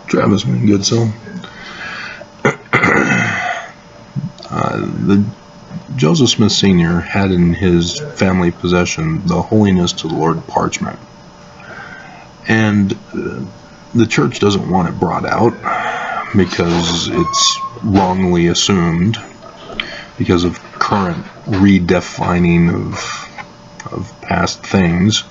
Travis, my good soul. Joseph Smith Sr. had in his family possession the Holiness to the Lord parchment. And the church doesn't want it brought out because it's wrongly assumed, because of current redefining of past things,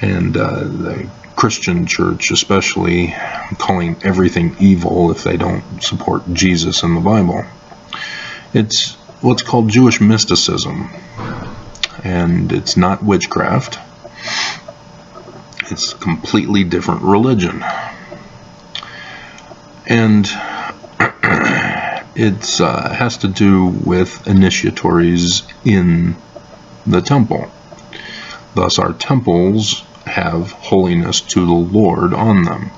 and the Christian church especially calling everything evil if they don't support Jesus and the Bible. It's what's called Jewish mysticism, and it's not witchcraft. It's a completely different religion, and it has to do with initiatories in the temple. Thus, our temples have holiness to the Lord on them.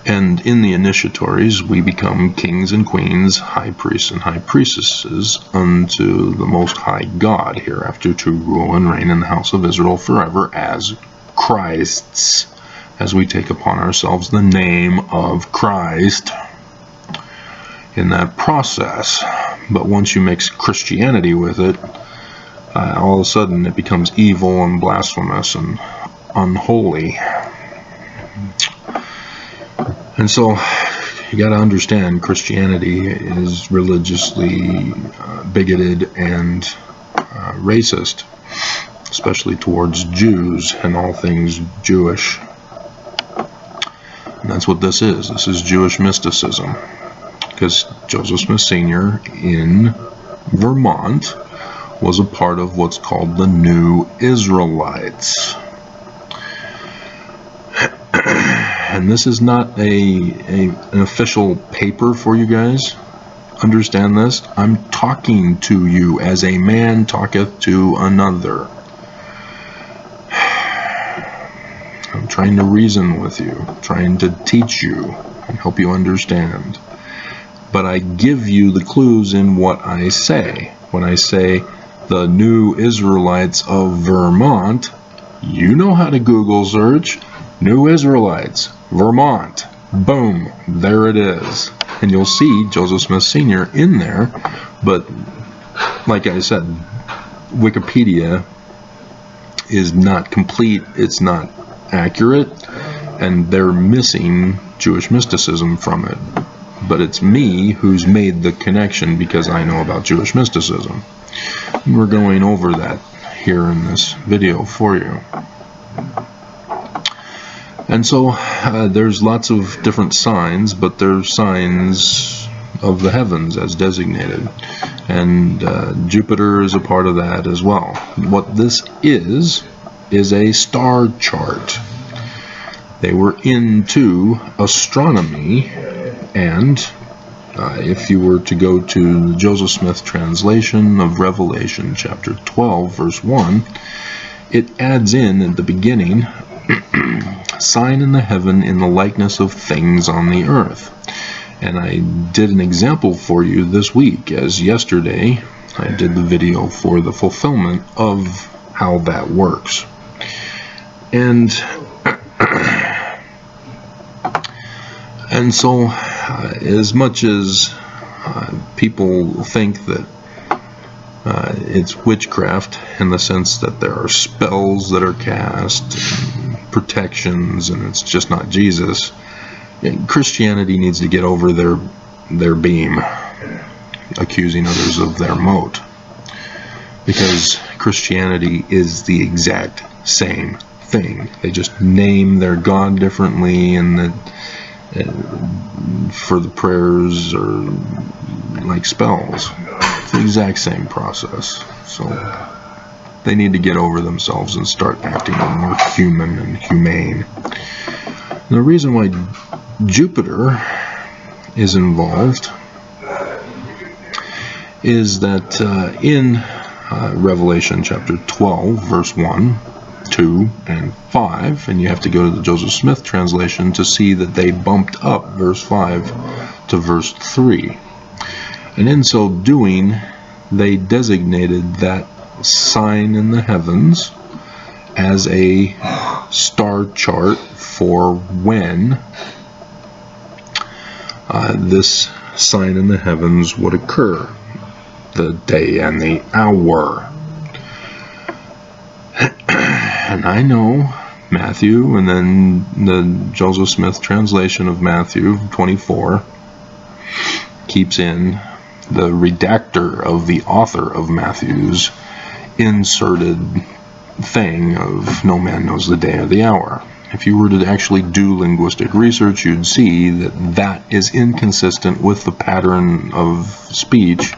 And in the initiatories, we become kings and queens, high priests and high priestesses unto the Most High God, hereafter to rule and reign in the house of Israel forever as Christs, as we take upon ourselves the name of Christ in that process. But once you mix Christianity with it, all of a sudden it becomes evil and blasphemous and unholy. And so you got to understand, Christianity is religiously bigoted and racist, especially towards Jews and all things Jewish. And that's what this is. This is Jewish mysticism. Because Joseph Smith Sr. in Vermont was a part of what's called the New Israelites. And this is not an official paper for you guys. Understand this. I'm talking to you as a man talketh to another. I'm trying to reason with you, trying to teach you and help you understand. But I give you the clues in what I say. When I say the New Israelites of Vermont, you know how to Google search New Israelites, Vermont. Boom, there it is. And you'll see Joseph Smith Sr. in there. But like I said, Wikipedia is not complete, it's not accurate, and they're missing Jewish mysticism from it. But it's me who's made the connection because I know about Jewish mysticism. And we're going over that here in this video for you. And so there's lots of different signs, but there's signs of the heavens as designated. And Jupiter is a part of that as well. What this is a star chart. They were into astronomy, and if you were to go to the Joseph Smith translation of Revelation chapter 12, verse 1, it adds in at the beginning, sign in the heaven in the likeness of things on the earth. And I did an example for you this week, as yesterday I did the video for the fulfillment of how that works. And so as much as people think that it's witchcraft in the sense that there are spells that are cast, and protections, and it's just not Jesus, Christianity needs to get over their beam, accusing others of their mote. Because Christianity is the exact same thing. They just name their God differently, and for the prayers or like spells. It's the exact same process. So they need to get over themselves and start acting more human and humane. And the reason why Jupiter is involved is that in Revelation chapter 12, verse 1, 2, and 5, and you have to go to the Joseph Smith translation to see that they bumped up verse 5 to verse 3. And in so doing, they designated that sign in the heavens as a star chart for when this sign in the heavens would occur, the day and the hour. And I know Matthew, and then the Joseph Smith translation of Matthew 24 keeps in the redactor of the author of Matthew's inserted thing of no man knows the day or the hour. If you were to actually do linguistic research, you'd see that that is inconsistent with the pattern of speech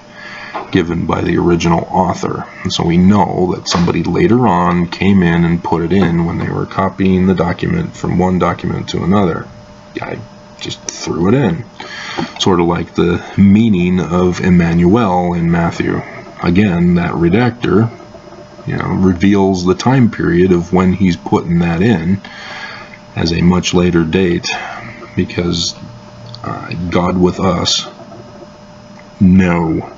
given by the original author. And so we know that somebody later on came in and put it in when they were copying the document from one document to another. I just threw it in. Sort of like the meaning of Emmanuel in Matthew. Again, that redactor, reveals the time period of when he's putting that in as a much later date, because God with us, no.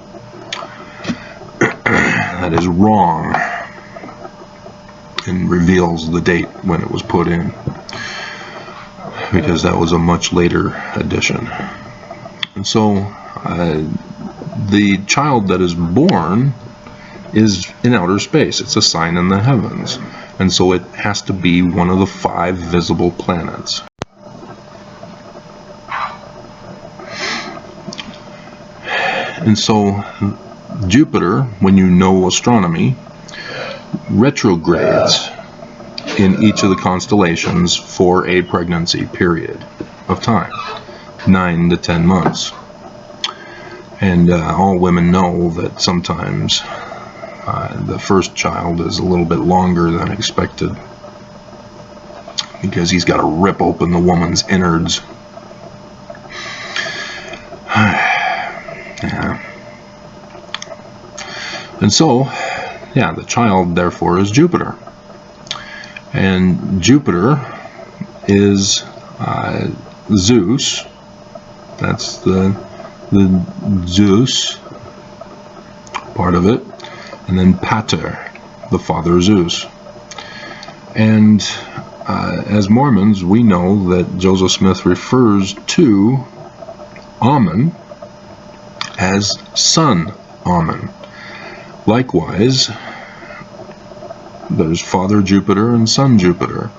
That is wrong, and reveals the date when it was put in, because that was a much later addition. And so the child that is born is in outer space. It's a sign in the heavens, and so it has to be one of the 5 visible planets. And so Jupiter, when you know astronomy, retrogrades in each of the constellations for a pregnancy period of time, 9 to 10 months. And all women know that sometimes the first child is a little bit longer than expected, because he's got to rip open the woman's innards. Yeah. And so, the child therefore is Jupiter. And Jupiter is Zeus. That's the Zeus part of it. And then Pater, the father Zeus. And as Mormons, we know that Joseph Smith refers to Amun as son Amun. Likewise, there's Father Jupiter and Son Jupiter.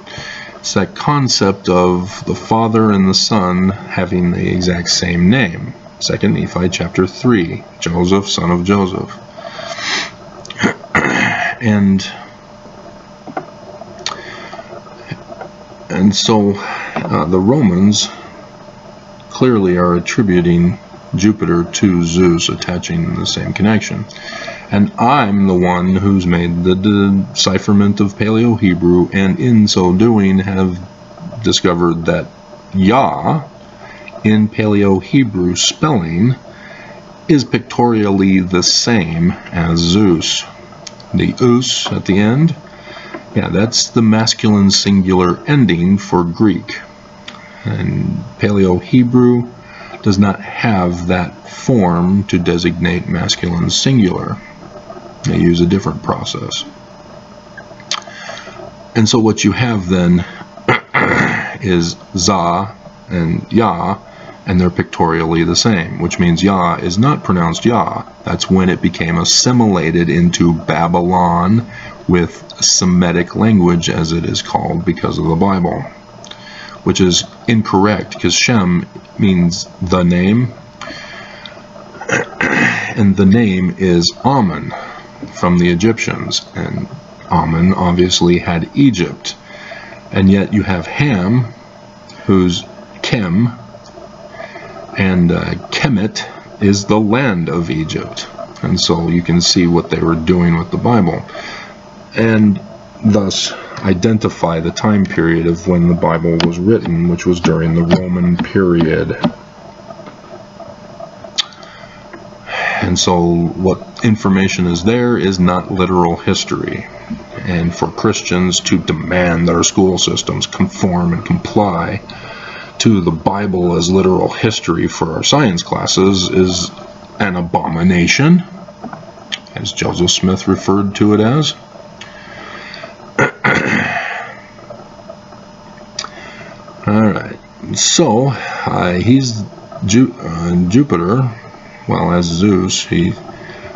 It's that concept of the Father and the Son having the exact same name. 2 Nephi chapter 3, Joseph, son of Joseph. And so the Romans clearly are attributing Jupiter to Zeus, attaching the same connection. And I'm the one who's made the decipherment of Paleo-Hebrew, and in so doing have discovered that Yah in Paleo-Hebrew spelling is pictorially the same as Zeus. The us at the end, that's the masculine singular ending for Greek. And Paleo-Hebrew does not have that form to designate masculine singular. They use a different process. And so what you have then is Za and Yah, and they're pictorially the same, which means Yah is not pronounced Yah. That's when it became assimilated into Babylon with Semitic language, as it is called because of the Bible, which is incorrect, because Shem means the name, and the name is Amun from the Egyptians, and Amun obviously had Egypt, and yet you have Ham, who's Kem, and Kemet is the land of Egypt. And so you can see what they were doing with the Bible, and thus identify the time period of when the Bible was written, which was during the Roman period. And so what information is there is not literal history. And for Christians to demand that our school systems conform and comply to the Bible as literal history for our science classes is an abomination, as Joseph Smith referred to it as. He's Jupiter. Well, as Zeus, he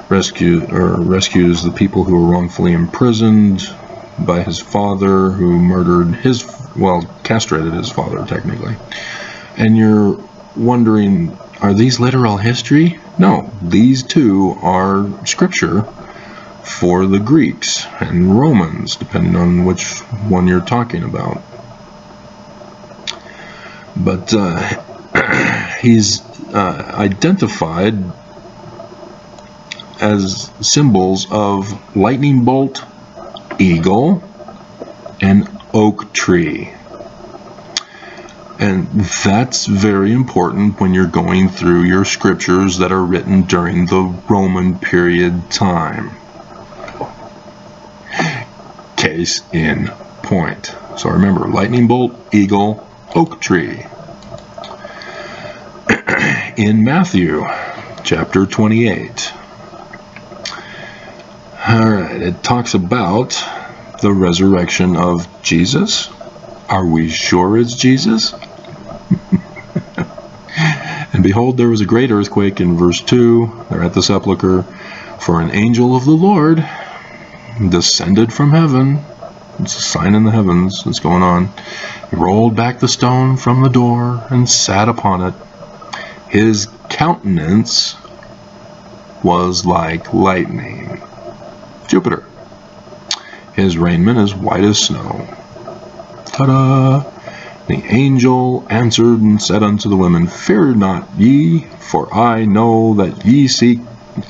rescues the people who were wrongfully imprisoned by his father, who castrated his father, technically. And you're wondering, are these literal history? No, these two are scripture for the Greeks and Romans, depending on which one you're talking about. But he's identified as symbols of lightning bolt, eagle, and oak tree. And that's very important when you're going through your scriptures that are written during the Roman period time. Case in point. So remember, lightning bolt, eagle, oak tree. In Matthew chapter 28. Alright, it talks about the resurrection of Jesus. Are we sure it's Jesus? And behold, there was a great earthquake in verse 2. They're at the sepulchre. For an angel of the Lord descended from heaven. It's a sign in the heavens that's going on. He rolled back the stone from the door and sat upon it. His countenance was like lightning. Jupiter. His raiment is white as snow. Ta-da! The angel answered and said unto the women, Fear not ye, for I know that ye seek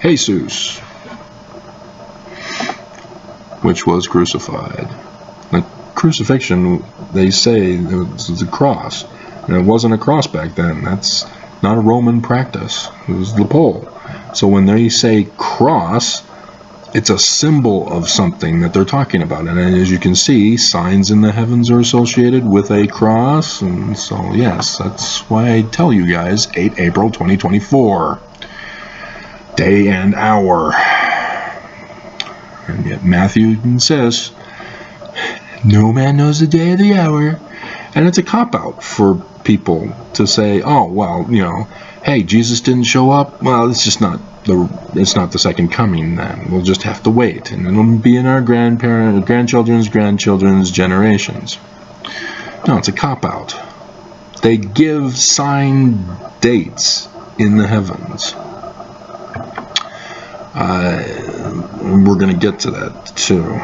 Jesus, which was crucified. The crucifixion, they say, it was the cross. And it wasn't a cross back then. That's not a Roman practice. It was the pole. So when they say cross, it's a symbol of something that they're talking about. And as you can see, signs in the heavens are associated with a cross. And so, yes, that's why I tell you guys, 8 April 2024. Day and hour. And yet Matthew insists, no man knows the day or the hour. And it's a cop-out for people to say, oh, well, hey, Jesus didn't show up. Well, it's not the second coming then. We'll just have to wait. And it'll be in our grandchildren's generations. No, it's a cop-out. They give signed dates in the heavens. We're going to get to that too.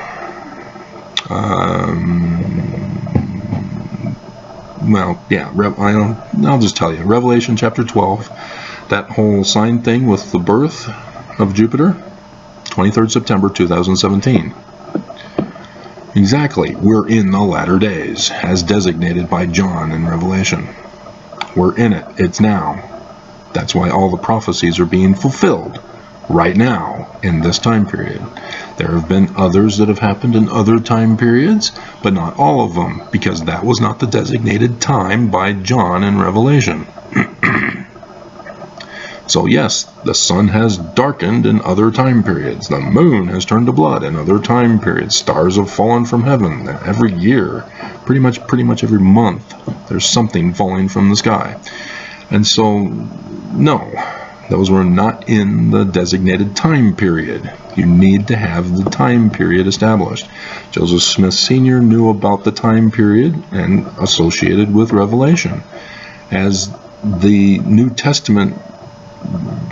I'll just tell you. Revelation chapter 12, that whole sign thing with the birth of Jupiter, 23rd September 2017. Exactly. We're in the latter days, as designated by John in Revelation. We're in it. It's now. That's why all the prophecies are being fulfilled right now in this time period. There have been others that have happened in other time periods, but not all of them, because that was not the designated time by John in Revelation. So yes, the sun has darkened in other time periods. The moon has turned to blood in other time periods. Stars have fallen from heaven every year. Pretty much every month, there's something falling from the sky. And so, no, those were not in the designated time period. You need to have the time period established. Joseph Smith Sr. knew about the time period and associated with Revelation, as the New Testament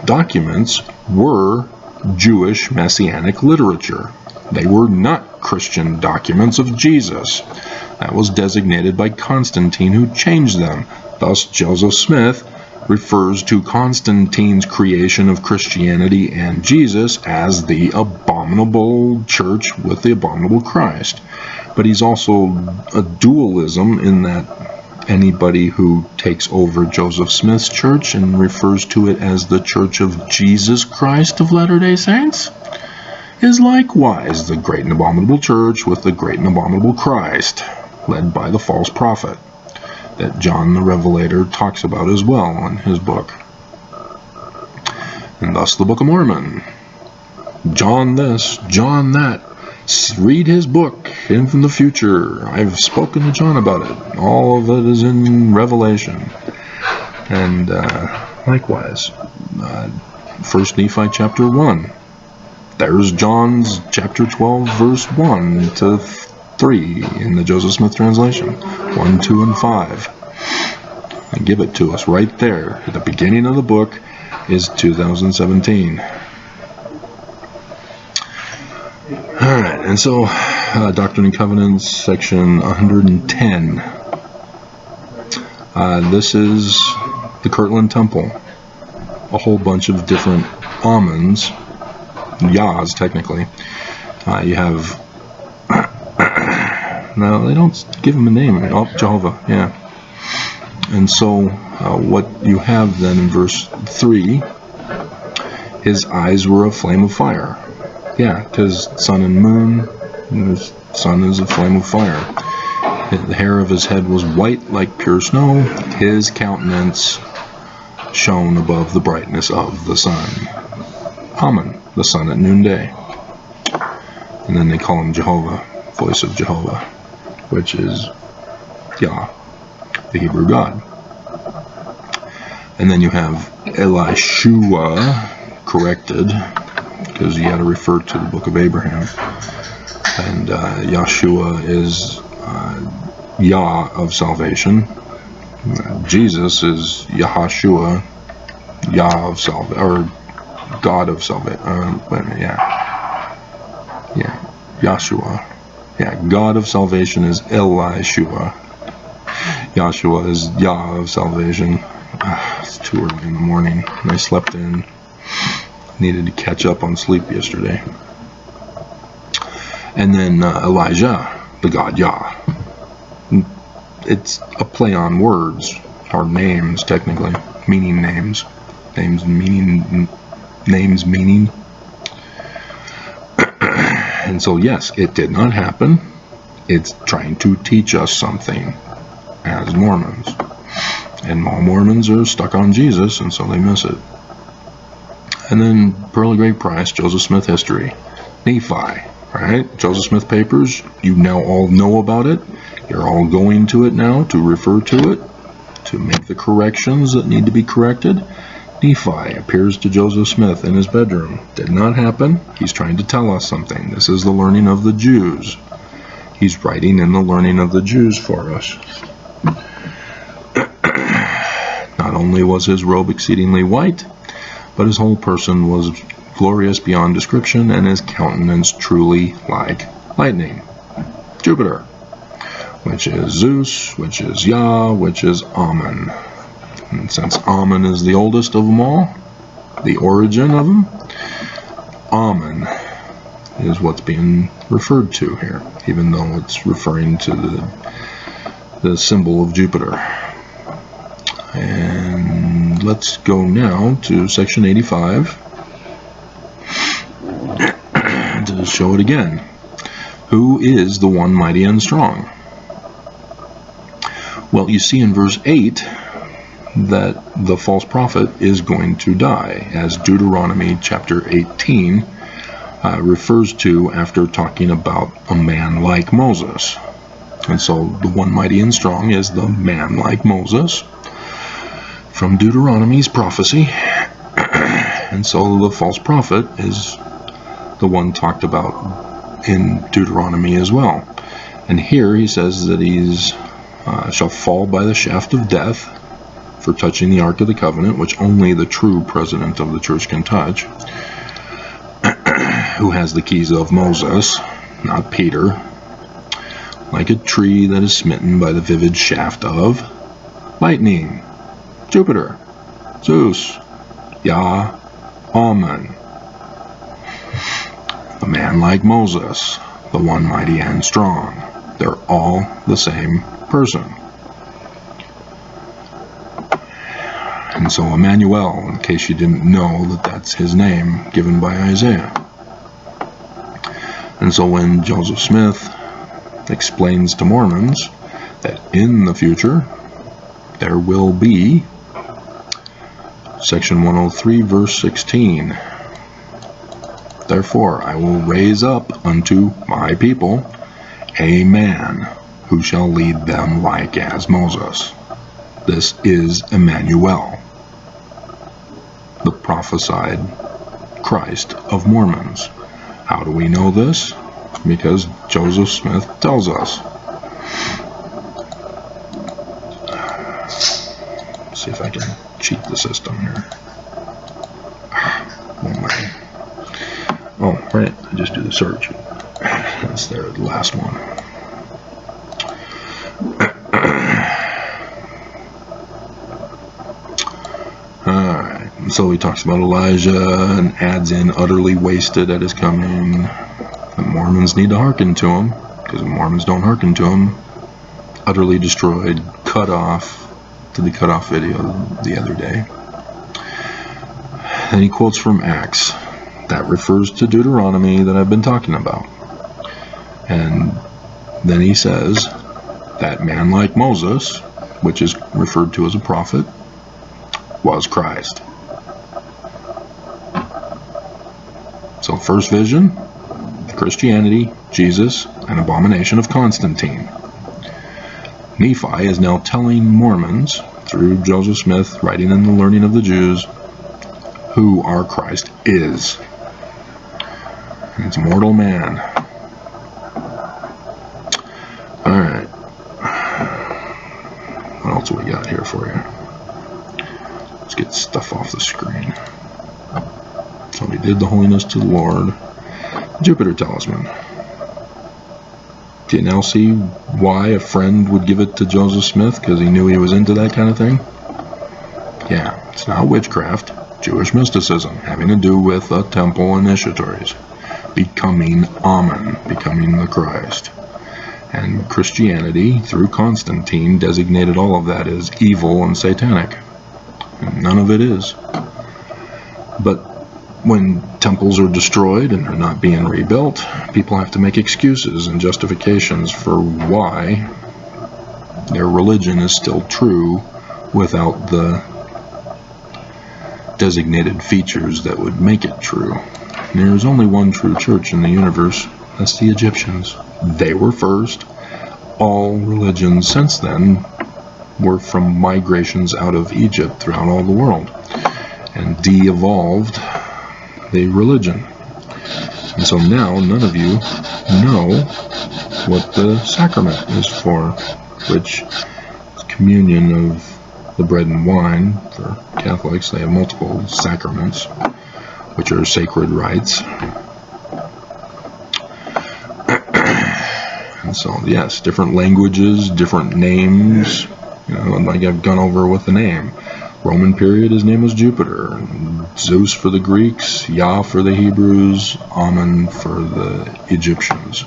documents were Jewish Messianic literature. They were not Christian documents of Jesus. That was designated by Constantine, who changed them. Thus, Joseph Smith refers to Constantine's creation of Christianity and Jesus as the abominable church with the abominable Christ. But he's also a dualism in that anybody who takes over Joseph Smith's church and refers to it as the Church of Jesus Christ of Latter-day Saints is likewise the great and abominable church with the great and abominable Christ, led by the false prophet, that John the Revelator talks about as well in his book. And thus the Book of Mormon. John this, John that, Read his book, In from the Future. I've spoken to John about it. All of it is in Revelation. And likewise, 1 Nephi chapter 1. There's John's chapter 12, verse 1 to 3 in the Joseph Smith translation. 1, 2, and 5. And give it to us right there. At the beginning of the book is 2017. Alright, and so Doctrine and Covenants, section 110. This is the Kirtland Temple. A whole bunch of different Amens, Yahs technically. You have, no, they don't give him a name. Oh, Jehovah, yeah. And so what you have then in verse 3, his eyes were a flame of fire. Yeah, because sun and moon, the sun is a flame of fire. The hair of his head was white like pure snow. His countenance shone above the brightness of the sun. Amen, the sun at noonday. And then they call him Jehovah, voice of Jehovah, which is Yah, the Hebrew God. And then you have Elishua corrected, because he had to refer to the book of Abraham. And Yahshua is Yah of salvation. Jesus is Yahashua, Yah of salvation, or God of salvation. Wait a minute, yeah, Yahshua. Yeah, God of salvation is Elishua. Yahshua is Yah of salvation. It's too early in the morning, and I slept in. Needed to catch up on sleep yesterday. And then Elijah, the God Yah. It's a play on words, or names technically, meaning names. Names meaning. And so yes, it did not happen. It's trying to teach us something as Mormons. And all Mormons are stuck on Jesus, and so they miss it. And then Pearl of Great Price, Joseph Smith history. Nephi, right? Joseph Smith papers, you now all know about it. You're all going to it now to refer to it, to make the corrections that need to be corrected. Nephi appears to Joseph Smith in his bedroom. Did not happen. He's trying to tell us something. This is the learning of the Jews. He's writing in the learning of the Jews for us. Not only was his robe exceedingly white, but his whole person was glorious beyond description, and his countenance truly like lightning. Jupiter, which is Zeus, which is Yah, which is Amen. And since Amen is the oldest of them all, the origin of them, Amen is what's being referred to here, even though it's referring to the symbol of Jupiter. And let's go now to section 85 to show it again. Who is the one mighty and strong? Well, you see in verse 8 that the false prophet is going to die, as Deuteronomy chapter 18 refers to after talking about a man like Moses. And so the one mighty and strong is the man like Moses from Deuteronomy's prophecy. And so the false prophet is the one talked about in Deuteronomy as well. And here he says that he's shall fall by the shaft of death for touching the Ark of the Covenant, which only the true president of the church can touch, who has the keys of Moses, not Peter, like a tree that is smitten by the vivid shaft of lightning. Jupiter, Zeus, Yah, Amen. A man like Moses, the one mighty and strong. They're all the same person. And so Emmanuel, in case you didn't know that that's his name given by Isaiah. And so when Joseph Smith explains to Mormons that in the future there will be section 103 verse 16, Therefore I will raise up unto my people a man who shall lead them like as Moses. This is Emmanuel, the prophesied Christ of Mormons. How do we know this? Because Joseph Smith tells us. Let's see if I can cheat the system here. Won't let me. Oh, right, I just do the search. That's there, the last one. Alright, so he talks about Elijah and adds in utterly wasted at his coming. The Mormons need to hearken to him, because the Mormons don't hearken to him. Utterly destroyed, cut off, to the cut off video the other day. Then he quotes from Acts. That refers to Deuteronomy that I've been talking about. And then he says, that man like Moses, which is referred to as a prophet, was Christ. So first vision, Christianity, Jesus, an abomination of Constantine. Nephi is now telling Mormons, through Joseph Smith, writing in the Learning of the Jews, who our Christ is. It's mortal man. Alright. What else we got here for you? Let's get stuff off the screen. So we did the Holiness to the Lord. Jupiter Talisman. Do you now see why a friend would give it to Joseph Smith? Because he knew he was into that kind of thing? Yeah, it's not witchcraft. Jewish mysticism, having to do with the temple initiatories. Becoming Amen, becoming the Christ. And Christianity, through Constantine, designated all of that as evil and satanic. And none of it is. But when temples are destroyed and they're not being rebuilt, people have to make excuses and justifications for why their religion is still true without the designated features that would make it true. And there is only one true church in the universe. That's the Egyptians. They were first. All religions since then were from migrations out of Egypt throughout all the world and de-evolved the religion. And so now none of you know what the sacrament is for, which is communion of the bread and wine. For Catholics, they have multiple sacraments, which are sacred rites. And so, yes, different languages, different names, like I've gone over with the name. Roman period, his name was Jupiter. And Zeus for the Greeks, Yah for the Hebrews, Amen for the Egyptians.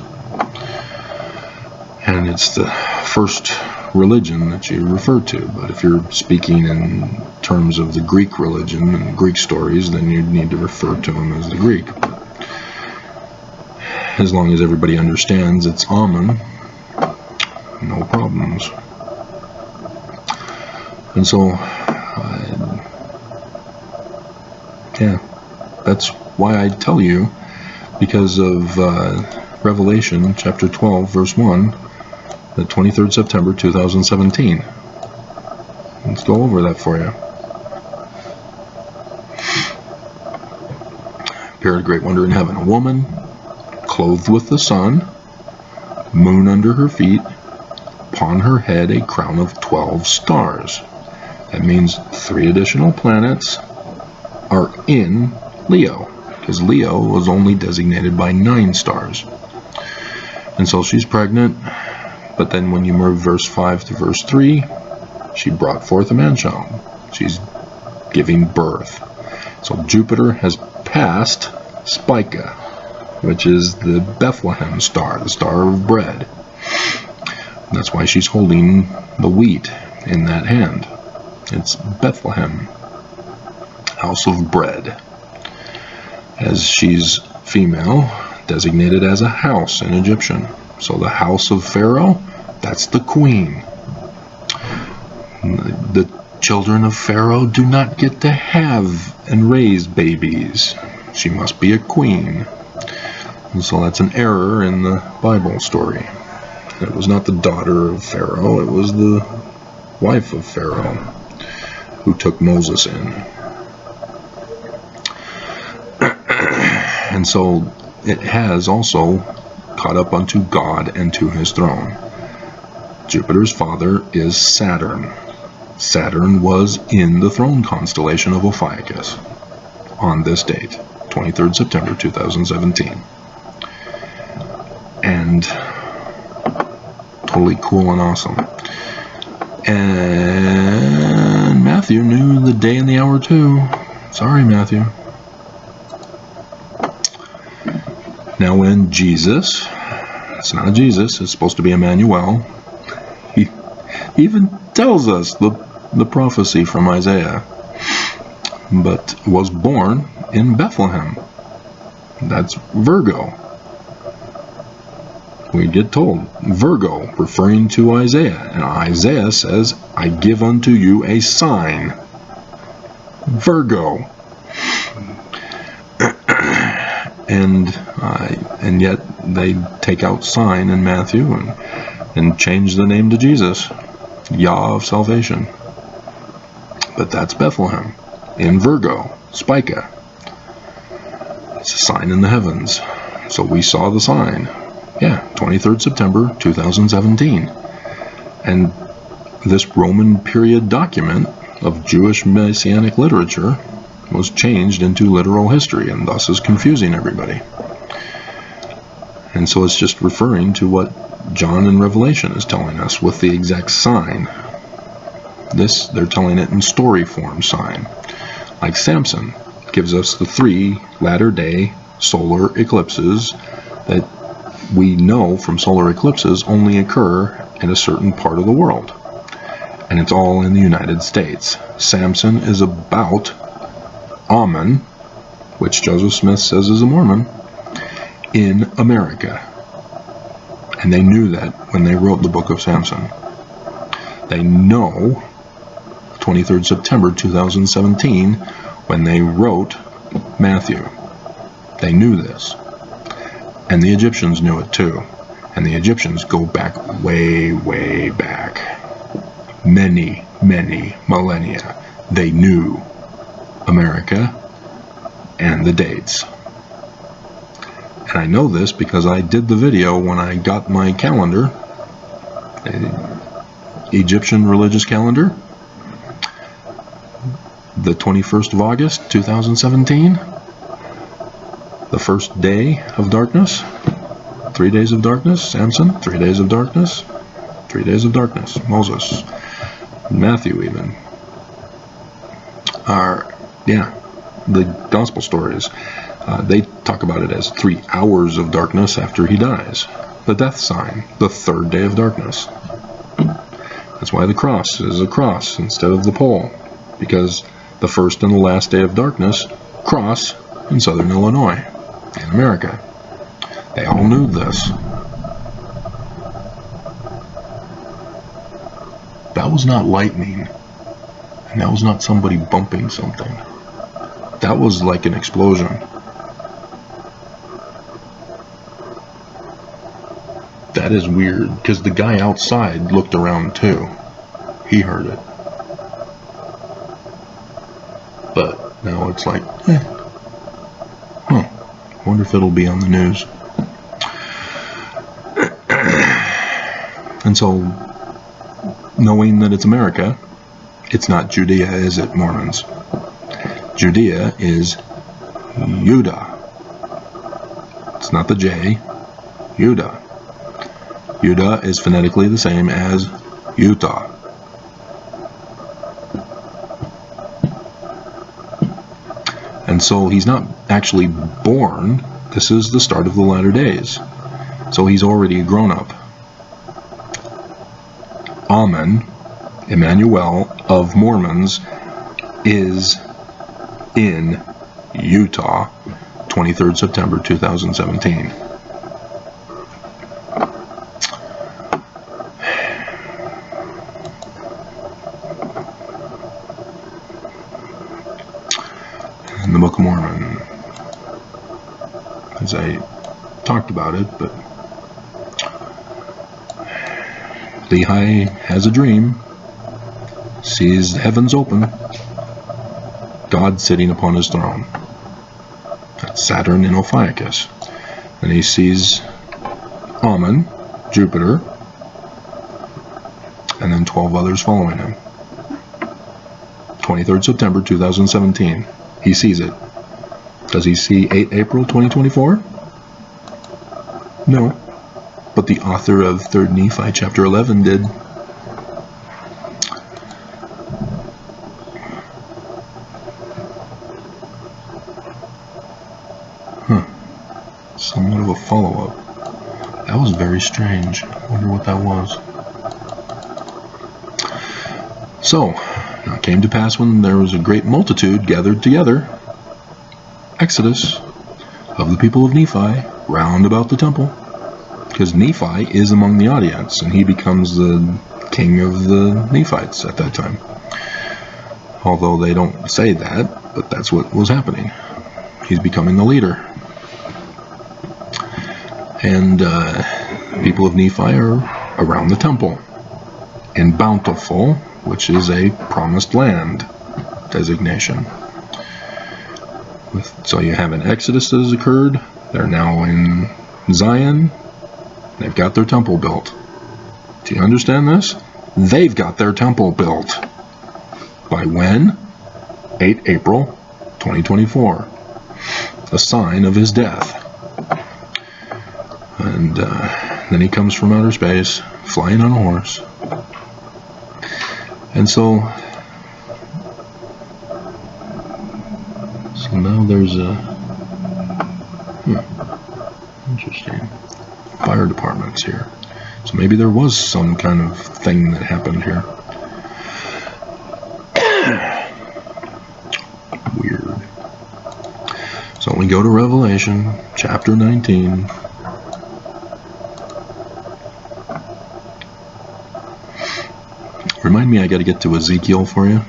And it's the first religion that you refer to. But if you're speaking in terms of the Greek religion and Greek stories, then you need to refer to them as the Greek. But as long as everybody understands it's Amen, no problems. And so, yeah, that's why I tell you, because of Revelation chapter 12, verse 1, the 23rd September 2017. Let's go over that for you. Appeared a great wonder in heaven. A woman clothed with the sun, moon under her feet, upon her head a crown of 12 stars. That means 3 additional planets are in Leo, because Leo was only designated by 9 stars. And so she's pregnant, but then when you move verse 5 to verse 3, she brought forth a man-child. She's giving birth. So Jupiter has passed Spica, which is the Bethlehem star, the star of bread. That's why she's holding the wheat in that hand. It's Bethlehem, house of bread. As she's female, designated as a house in Egyptian. So the house of Pharaoh, that's the queen. The children of Pharaoh do not get to have and raise babies. She must be a queen. And so that's an error in the Bible story. It was not the daughter of Pharaoh, it was the wife of Pharaoh who took Moses in. And so it has also caught up unto God and to his throne. Jupiter's father is Saturn. Saturn was in the throne constellation of Ophiuchus on this date, 23rd September 2017. And totally cool and awesome. And Matthew knew the day and the hour too. Sorry, Matthew. Now when Jesus, it's not Jesus, it's supposed to be Emmanuel, he even tells us the prophecy from Isaiah, but was born in Bethlehem. That's Virgo. We get told, Virgo, referring to Isaiah. And Isaiah says, I give unto you a sign. Virgo. And yet they take out sign in Matthew and change the name to Jesus. Yah of salvation. But that's Bethlehem. In Virgo. Spica. It's a sign in the heavens. So we saw the sign. Yeah, 23rd September 2017. And this Roman period document of Jewish Messianic literature was changed into literal history and thus is confusing everybody. And so it's just referring to what John in Revelation is telling us with the exact sign. This, they're telling it in story form sign. Like Samson gives us the 3 latter-day solar eclipses that we know from solar eclipses only occur in a certain part of the world. And it's all in the United States. Samson is about Ammon, which Joseph Smith says is a Mormon, in America. And they knew that when they wrote the book of Samson. They know 23rd September 2017 when they wrote Matthew. They knew this. And the Egyptians knew it too. And the Egyptians go back way, way back. Many, many millennia. They knew America and the dates. And I know this because I did the video when I got my calendar, Egyptian religious calendar, the 21st of August 2017. The first day of darkness, 3 days of darkness, Samson, 3 days of darkness, 3 days of darkness, Moses, Matthew even. The gospel stories, they talk about it as 3 hours of darkness after he dies. The death sign, the 3rd day of darkness. That's why the cross is a cross instead of the pole, because the first and the last day of darkness cross in southern Illinois. In America. They all knew this. That was not lightning. And that was not somebody bumping something. That was like an explosion. That is weird, because the guy outside looked around too. He heard it. But now it's like, wonder if it'll be on the news. And so, knowing that it's America, it's not Judea, is it, Mormons? Judea is Judah. It's not the J, Judah. Judah is phonetically the same as Utah. And so he's not actually born. This is the start of the latter days. So he's already a grown-up. Ammon, Emmanuel of Mormons, is in Utah, 23rd September 2017. In the Book of Mormon. means. I talked about it, but Lehi has a dream, sees the heavens open, God sitting upon his throne. That's Saturn in Ophiuchus. And he sees Amun, Jupiter, and then 12 others following him. 23rd September 2017. He sees it. Does he see 8 April 2024? No. But the author of 3rd Nephi chapter 11 did. Somewhat of a follow-up. That was very strange. I wonder what that was. So, now it came to pass when there was a great multitude gathered together, Exodus, of the people of Nephi, round about the temple. Because Nephi is among the audience, and he becomes the king of the Nephites at that time. Although they don't say that, but that's what was happening. He's becoming the leader. And people of Nephi are around the temple in Bountiful, which is a promised land designation. So you have an exodus that has occurred. They're now in Zion. They've got their temple built. Do you understand this? They've got their temple built. By when? 8 April 2024. A sign of his death. And then he comes from outer space, flying on a horse. And so now there's a interesting fire departments here. So maybe there was some kind of thing that happened here. Weird. So we go to Revelation chapter 19. Remind me, I got to get to Ezekiel for you.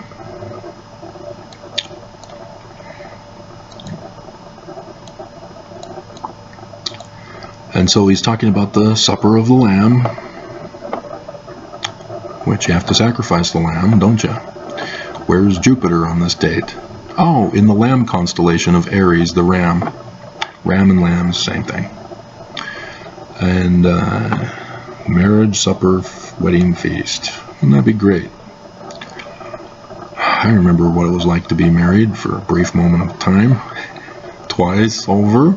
And so he's talking about the supper of the Lamb, which you have to sacrifice the Lamb, don't you? Where's Jupiter on this date? Oh, in the Lamb constellation of Aries, the Ram. Ram and Lamb, same thing. And marriage, supper, wedding feast. Wouldn't that be great? I remember what it was like to be married for a brief moment of time. Twice over.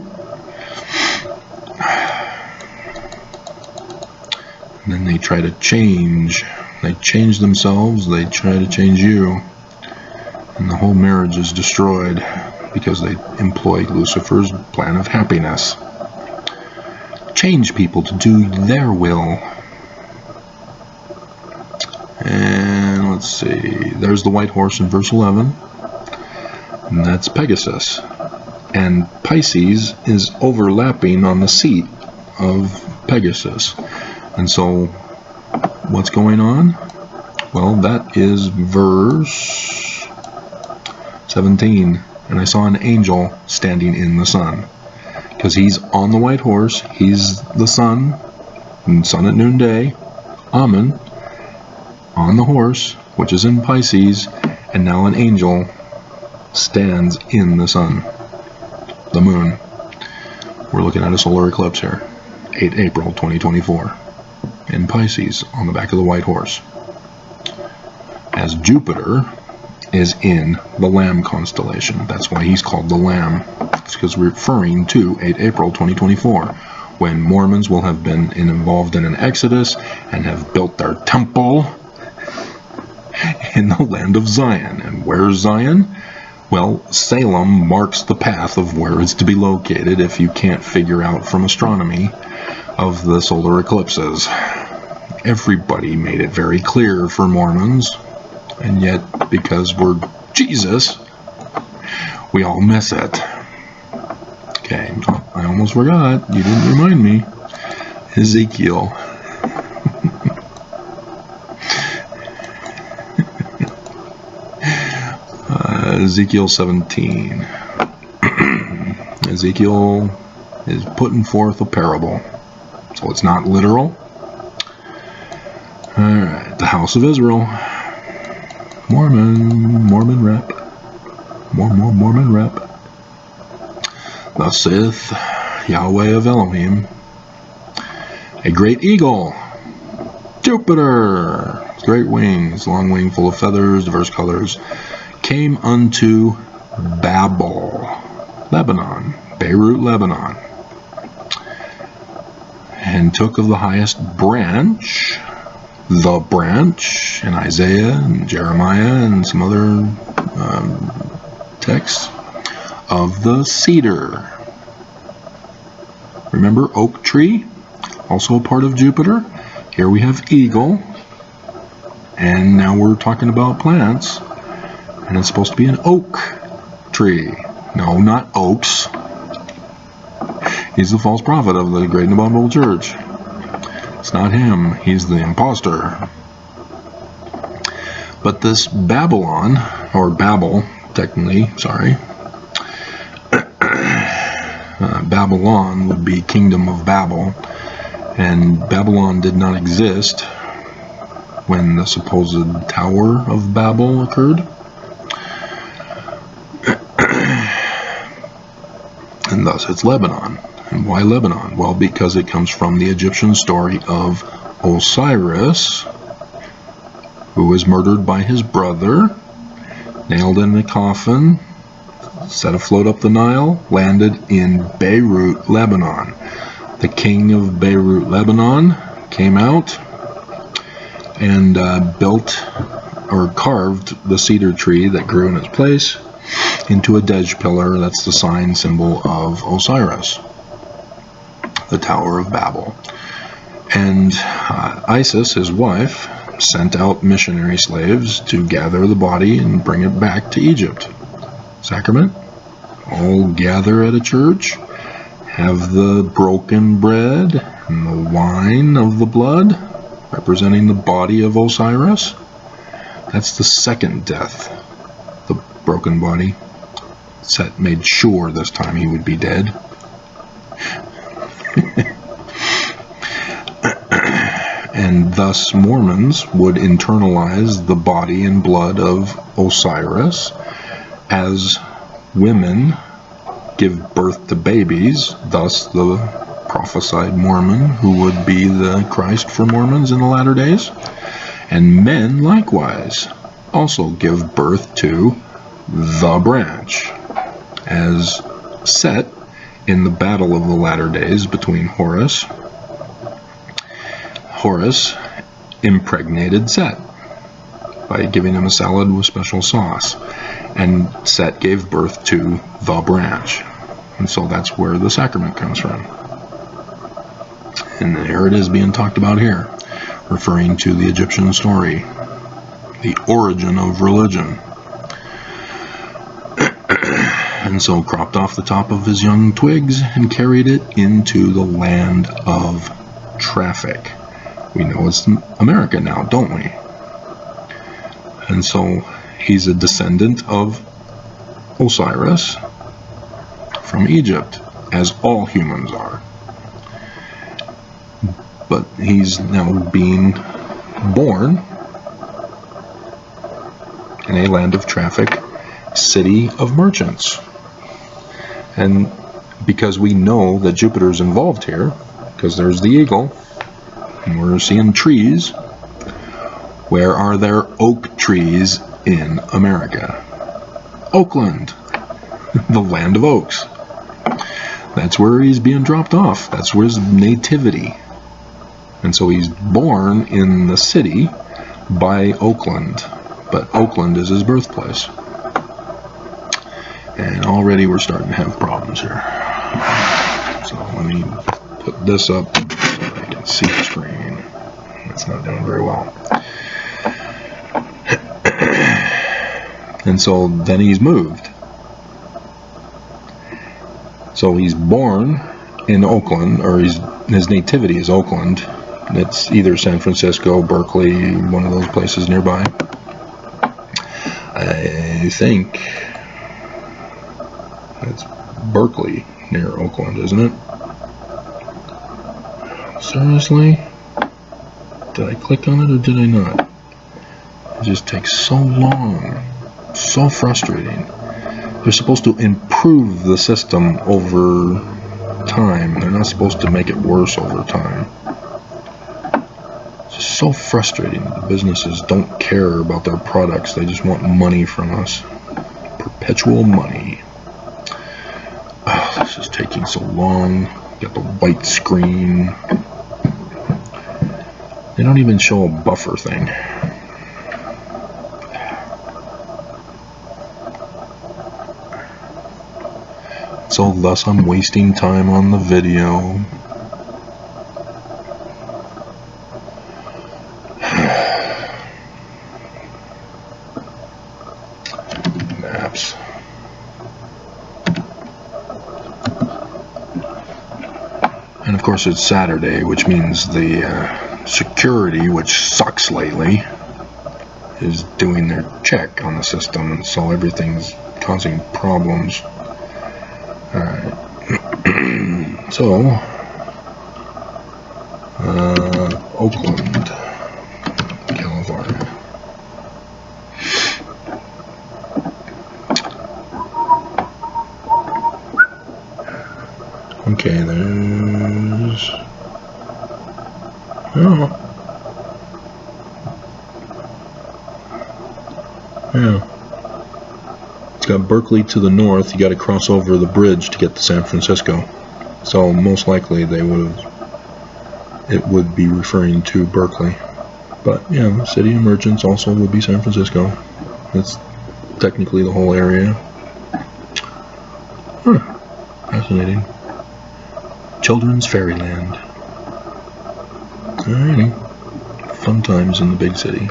And then they try to change. They change themselves. They try to change you. And the whole marriage is destroyed because they employ Lucifer's plan of happiness. Change people to do their will. And let's see, there's the white horse in verse 11, and that's Pegasus. And Pisces is overlapping on the seat of Pegasus. And so, what's going on? Well, that is verse 17. And I saw an angel standing in the sun. Because he's on the white horse, he's the sun, and sun at noonday, Amun, on the horse, which is in Pisces, and now an angel stands in the sun, the moon. We're looking at a solar eclipse here, 8 April 2024, in Pisces, on the back of the white horse. As Jupiter is in the Lamb constellation. That's why he's called the Lamb. It's because we're referring to 8 April 2024, when Mormons will have been involved in an exodus and have built their temple in the land of Zion. And where's Zion? Well, Salem marks the path of where it's to be located if you can't figure out from astronomy of the solar eclipses. Everybody made it very clear for Mormons, and yet because we're Jesus, we all miss it. Okay, I almost forgot. You didn't remind me. Ezekiel. Ezekiel 17. Ezekiel is putting forth a parable. So it's not literal. Alright, the house of Israel. Mormon rep. Mormon rep. Thus saith Yahweh of Elohim, a great eagle, Jupiter, great wings, long wing full of feathers, diverse colors, came unto Babel, Lebanon, Beirut, Lebanon, and took of the highest branch, the branch, in Isaiah and Jeremiah and some other texts, of the cedar. Remember oak tree, also a part of Jupiter. Here we have eagle, and now we're talking about plants, and it's supposed to be an oak tree. No, not oaks. He's the false prophet of the Great and Abominable Church. It's not him. He's the imposter. But this Babylon, or Babel, technically, sorry. Babylon would be Kingdom of Babel, and Babylon did not exist when the supposed Tower of Babel occurred. And thus it's Lebanon. And why Lebanon? Well, because it comes from the Egyptian story of Osiris, who was murdered by his brother, nailed in a coffin, set afloat up the Nile, landed in Beirut, Lebanon. The king of Beirut, Lebanon, came out and built or carved the cedar tree that grew in its place into a Dej pillar. That's the sign symbol of Osiris, the Tower of Babel. And Isis, his wife, sent out missionary slaves to gather the body and bring it back to Egypt. Sacrament, all gather at a church, have the broken bread and the wine of the blood, representing the body of Osiris. That's the second death, the broken body. Set made sure this time he would be dead. And thus Mormons would internalize the body and blood of Osiris as women give birth to babies, thus the prophesied Mormon, who would be the Christ for Mormons in the latter days. And men likewise also give birth to the branch, as set in the battle of the latter days between Horus. Horus impregnated Set by giving him a salad with special sauce, and Set gave birth to the branch, and so that's where the sacrament comes from. And there it is being talked about here, referring to the Egyptian story, the origin of religion. And so cropped off the top of his young twigs and carried it into the land of traffic. We know it's America now, don't we? And so he's a descendant of Osiris from Egypt, as all humans are. But he's now being born in a land of traffic, city of merchants. And because we know that Jupiter's involved here, because there's the eagle, and we're seeing trees, where are there oak trees in America? Oakland, the land of oaks. That's where he's being dropped off. That's where his nativity. And so he's born in the city by Oakland, but Oakland is his birthplace. And already we're starting to have problems here. So let me put this up so I can see the screen. It's not doing very well. And so then he's moved. So he's born in Oakland, or his nativity is Oakland. It's either San Francisco, Berkeley, one of those places nearby. I think it's Berkeley near Oakland, isn't it? Seriously? Did I click on it or did I not? It just takes so long. So frustrating. They're supposed to improve the system over time. They're not supposed to make it worse over time. It's just so frustrating. The businesses don't care about their products. They just want money from us. Perpetual money. Oh, this is taking so long. Got the white screen. They don't even show a buffer thing. So thus I'm wasting time on the video. Maps. And of course it's Saturday, which means the security, which sucks lately, is doing their check on the system, so everything's causing problems. Alright. So, Oakland, California. Okay, there's... Oh. Yeah. It's got Berkeley to the north. You got to cross over the bridge to get to San Francisco. So most likely it would be referring to Berkeley. But yeah, the city of merchants also would be San Francisco. That's technically the whole area. Huh. Fascinating. Children's Fairyland. Alrighty. Fun times in the big city.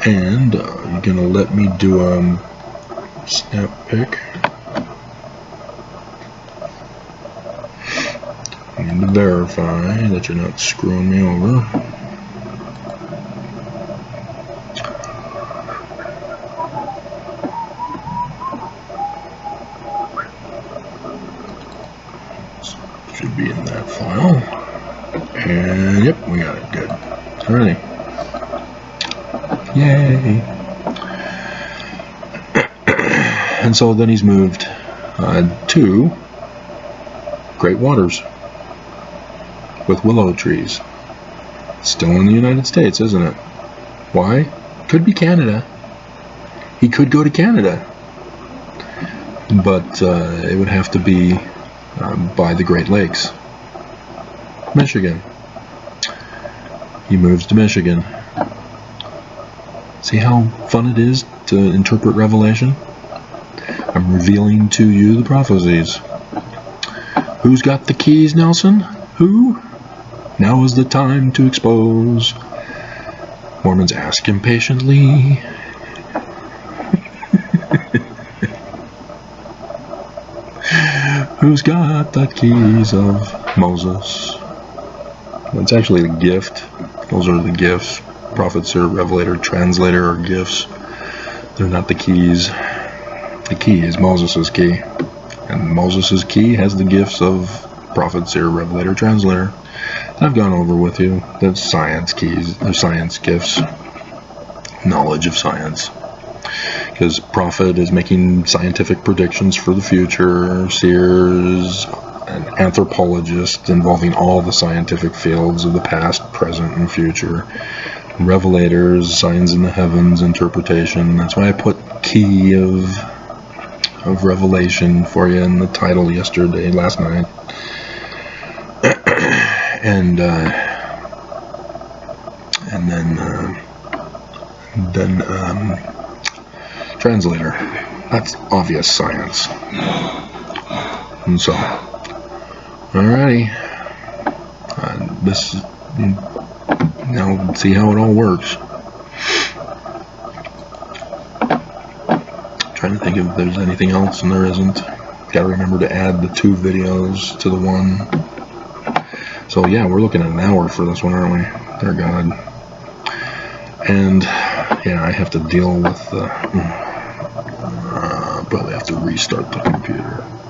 And you're gonna let me do a snap pick. I need to verify that you're not screwing me over. Should be in that file. And yep, we got it. Good. Alrighty. Yay! And so then he's moved to Great Waters with willow trees. Still in the United States, isn't it? Why? Could be Canada. He could go to Canada. But it would have to be by the Great Lakes. Michigan. He moves to Michigan. See how fun it is to interpret Revelation? I'm revealing to you the prophecies. Who's got the keys, Nelson? Who? Now is the time to expose. Mormons ask impatiently. Who's got the keys of Moses? It's actually a gift. Those are the gifts. Prophets or revelator, translator are gifts. They're not the keys. The key is Moses' key. And Moses' key has the gifts of prophet, seer, revelator, translator. I've gone over with you. That's science keys. They're science gifts. Knowledge of science. Because prophet is making scientific predictions for the future. Seers, an anthropologist involving all the scientific fields of the past, present, and future. Revelators, signs in the heavens, interpretation. That's why I put key of Revelation for you in the title last night. and then translator. That's obvious science. And so, alrighty. Now see how it all works. Trying to think if there's anything else, and there isn't. Gotta remember to add the 2 videos to the one. So yeah, we're looking at an hour for this one, aren't we? Dear God. And yeah, I have to deal with probably have to restart the computer.